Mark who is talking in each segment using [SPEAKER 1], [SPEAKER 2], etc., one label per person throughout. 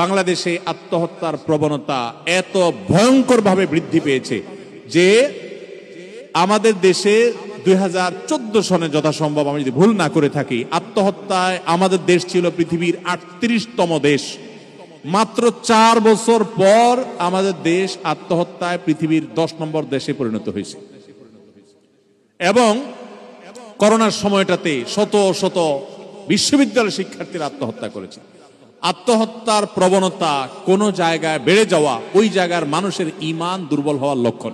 [SPEAKER 1] বাংলাদেশে আত্মহত্যার প্রবণতা এত ভয়ঙ্করভাবে বৃদ্ধি পেয়েছে যে আমাদের দেশে 2014 সনে যথাসম্ভব, আমি যদি ভুল না করে থাকি, আত্মহত্যায় আমাদের দেশ ছিল পৃথিবীর 38তম দেশ। মাত্র 4 বছর পর আমাদের দেশ আত্মহত্যায় পৃথিবীর 10 নম্বর দেশে পরিণত হয়েছে। এবং করোনার সময়টাতে শত শত বিশ্ববিদ্যালয় শিক্ষার্থীরা আত্মহত্যা করেছে। আত্মহত্যার প্রবণতা কোন জায়গায় বেড়ে যাওয়া ওই জায়গার মানুষের ঈমান দুর্বল হওয়ার লক্ষণ।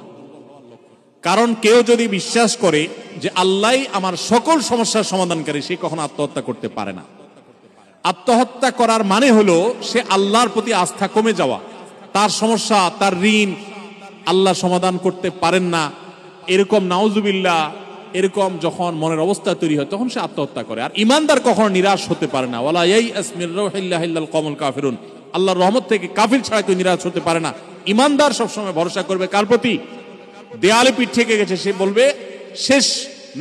[SPEAKER 1] কারণ কেউ যদি বিশ্বাস করে যে আল্লাহই আমার সকল সমস্যার সমাধানকারী, সে কখনো আত্মহত্যা করতে পারে না। আত্মহত্যা করার মানে হলো সে আল্লাহর প্রতি আস্থা কমে যাওয়া, তার সমস্যা, তার ঋণ আল্লাহ সমাধান করতে পারেন না, এরকম নাউজুবিল্লাহ, এরকম যখন মনের অবস্থা তৈরি হয় তখন সে আত্মহত্যা করে। আর ইমানদার কখনো নিরাশ হতে পারে না। ওয়ালা ইয়াইআস মির রাউহিল্লাহি ইল্লাল কওমুল কাফিরুন, আল্লাহর রহমত থেকে কাফির ছাড়া কেউ নিরাশ হতে পারে না। ইমানদার সবসময় ভরসা করবে কার প্রতি? দেয়ালে পিঠ থেকে গেছে, সে বলবে শেষ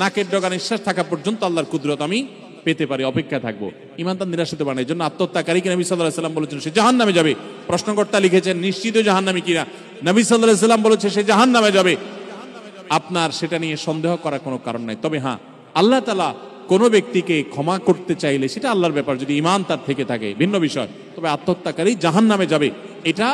[SPEAKER 1] নাকের ডগা নিঃশ্বাস থাকা পর্যন্ত আল্লাহর কুদরত আমি পেতে পারি, অপেক্ষা থাকবো। ইমানদার নিরাশ হতে পারে না। এই জন্য আত্মহত্যাকারীকে নবী সাল্লাল্লাহু আলাইহি ওয়াসাল্লাম বলেছেন সে জাহান্নামে যাবে। প্রশ্নকর্তা লিখেছেন নিশ্চিত জাহান্নামী কিনা, নবী সাল্লাল্লাহু আলাইহি ওয়াসাল্লাম বলেছে সে জাহান্নামে যাবে। আপনার সেটা নিয়ে সন্দেহ করার কোনো কারণ নাই। তবে হ্যাঁ, আল্লাহ তাআলা কোনো ব্যক্তিকে ক্ষমা করতে চাইলে সেটা আল্লাহর ব্যাপার, যদি ঈমান তার থেকে থাকে ভিন্ন বিষয়। তবে আত্মহত্যাকারী জাহান্নামে যাবে, এটা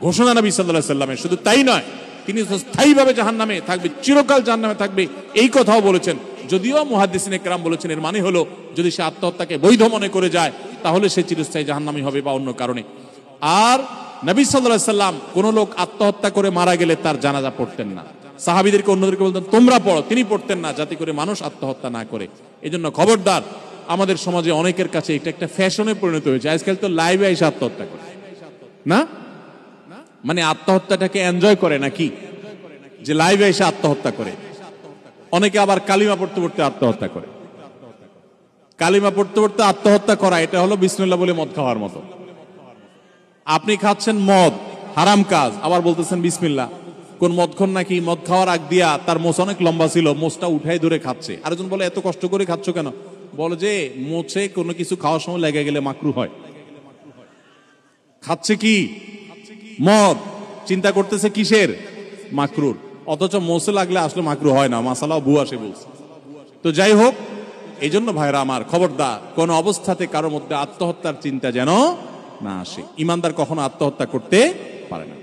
[SPEAKER 1] ঘোষণা নবী সাল্লাল্লাহু আলাইহি ওয়াসাল্লামের। শুধু তাই নয়, তিনি স্থায়ীভাবে জাহান্নামে থাকবে, চিরকাল জাহান্নামে থাকবে, এই কথাও বলেছেন। যদিও মুহাদ্দিসিনে কেরাম বলেছেন এর মানে হলো যদি সে আত্মহত্যাকে বৈধ মনে করে যায় তাহলে সে চিরস্থায়ী জাহান্নামী হবে বা অন্য কারণে। আর নবী সাল্লাল্লাহু আলাইহি ওয়াসাল্লাম কোন লোক আত্মহত্যা করে মারা গেলে তার জানাজা পড়তেন না। সাহাবীদেরকে অন্যদেরকে বলতেন তোমরা পড়ো, তিনি পড়তেন না, যাতে করে মানুষ আত্মহত্যা না করে। এজন্য খবরদার, আমাদের সমাজে অনেকের কাছে এটা একটা ফ্যাশনে পরিণত হয়েছে। আজকাল তো লাইভে এসে আত্মহত্যা করে না, মানে আত্মহত্যাটাকে এনজয় করে নাকি, যে লাইভে এসে আত্মহত্যা করে। অনেকে আবার কালিমা পড়তে পড়তে আত্মহত্যা করে। কালিমা পড়তে পড়তে আত্মহত্যা করা, এটা হলো বিসমিল্লাহ বলে মদ খাওয়ার মতো। আপনি খাচ্ছেন মদ, হারাম কাজ, আবার বলতেছেন বিসমিল্লাহ। কোন মদখোর নাকি মদ খাওয়ার আগ দিয়া তার মোচ অনেক লম্বা ছিল, মোচটা উঠাই ধরে খাচ্ছে। আরেকজন বলে এত কষ্ট করে খাচ্ছ কেন? বলে যে মোচে কোনো কিছু খাওয়ার সময় লেগে গেলে মাকরু হয়। খাচ্ছে কি? মদ। চিন্তা করতেছে কিসের? মাকরুর। অথচ মোচে লাগলে আসলে মাকরু হয় না, মাসালাও ভুয়া সে বলছে। তো যাই হোক, এই জন্য ভাইরা আমার, খবরদার কোন অবস্থাতে কারোর মধ্যে আত্মহত্যার চিন্তা যেন না আসে। ইমানদার কখনো আত্মহত্যা করতে পারে না।